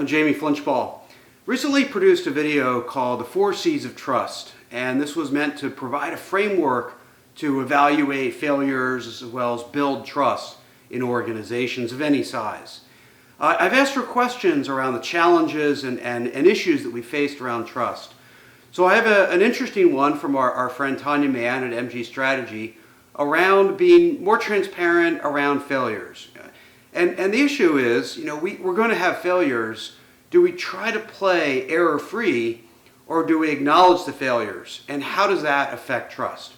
I'm Jamie Flinchball. Recently produced a video called The 4 C's of Trust, and this was meant to provide a framework to evaluate failures as well as build trust in organizations of any size. I've asked for questions around the challenges and issues that we faced around trust. So I have an interesting one from our friend Tanya Mann at MG Strategy around being more transparent around failures. And the issue is, we're going to have failures. Do we try to play error-free, or do we acknowledge the failures? And how does that affect trust?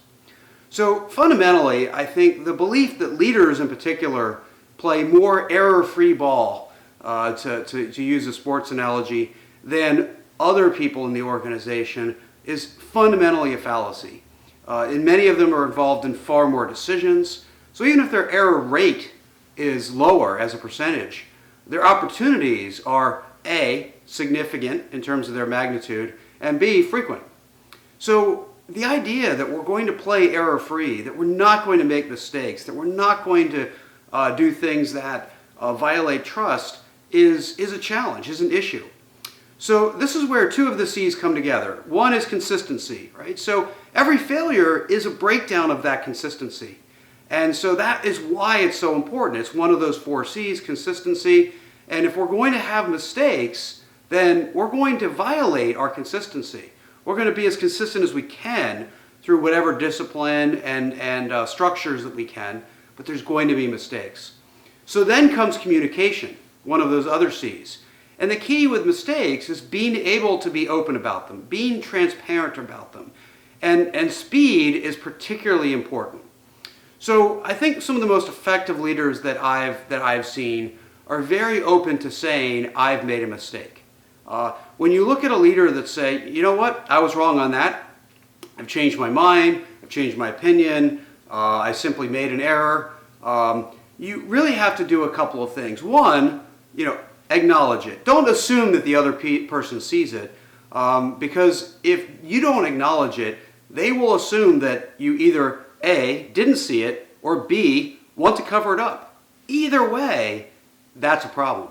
So fundamentally, I think the belief that leaders in particular play more error-free ball, to use a sports analogy, than other people in the organization is fundamentally a fallacy. And many of them are involved in far more decisions. So even if their error rate is lower as a percentage, their opportunities are A, significant in terms of their magnitude, and B, frequent. So the idea that we're going to play error-free, that we're not going to make mistakes, that we're not going to do things that violate trust is a challenge, is an issue. So this is where two of the C's come together. One is consistency, right? So every failure is a breakdown of that consistency. And so that is why it's so important. It's one of those 4 C's, consistency. And if we're going to have mistakes, then we're going to violate our consistency. We're going to be as consistent as we can through whatever discipline and structures that we can, but there's going to be mistakes. So then comes communication, one of those other C's. And the key with mistakes is being able to be open about them, being transparent about them. And speed is particularly important. So I think some of the most effective leaders that I've seen are very open to saying, I've made a mistake. When you look at a leader that say, you know what, I was wrong on that, I've changed my mind, I've changed my opinion, I simply made an error, you really have to do a couple of things. One, acknowledge it. Don't assume that the other person sees it, because if you don't acknowledge it, they will assume that you either A, didn't see it, or B, want to cover it up. Either way, that's a problem.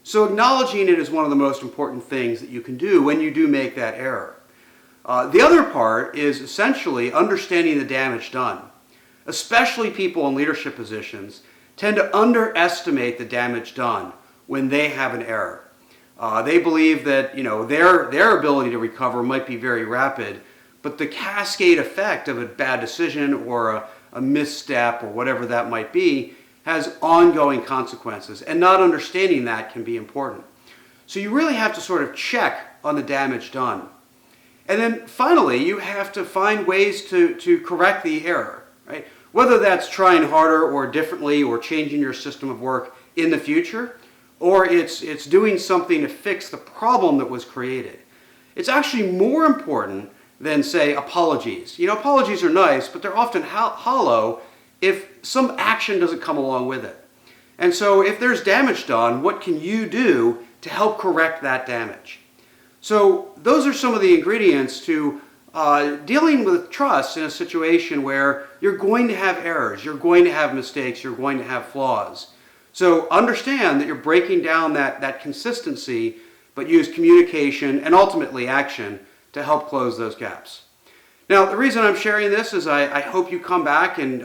So acknowledging it is one of the most important things that you can do when you do make that error. The other part is essentially understanding the damage done. Especially people in leadership positions tend to underestimate the damage done when they have an error. They believe that their ability to recover might be very rapid, but the cascade effect of a bad decision or a misstep or whatever that might be has ongoing consequences, and not understanding that can be important. So you really have to sort of check on the damage done. And then finally, you have to find ways to correct the error, right? Whether that's trying harder or differently or changing your system of work in the future, or it's doing something to fix the problem that was created. It's actually more important than, say, apologies. Apologies are nice, but they're often hollow if some action doesn't come along with it. And so if there's damage done, what can you do to help correct that damage? So those are some of the ingredients to dealing with trust in a situation where you're going to have errors, you're going to have mistakes, you're going to have flaws. So understand that you're breaking down that consistency, but use communication and ultimately action to help close those gaps. Now, the reason I'm sharing this is I hope you come back and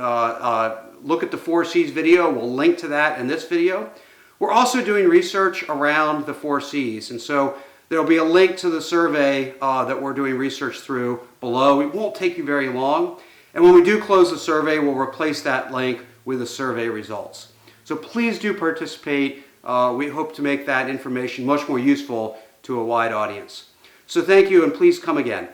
look at the 4 C's video. We'll link to that in this video. We're also doing research around the 4 C's, and so there'll be a link to the survey that we're doing research through below. It won't take you very long, and when we do close the survey, we'll replace that link with the survey results. So please do participate. We hope to make that information much more useful to a wide audience. So thank you, and please come again.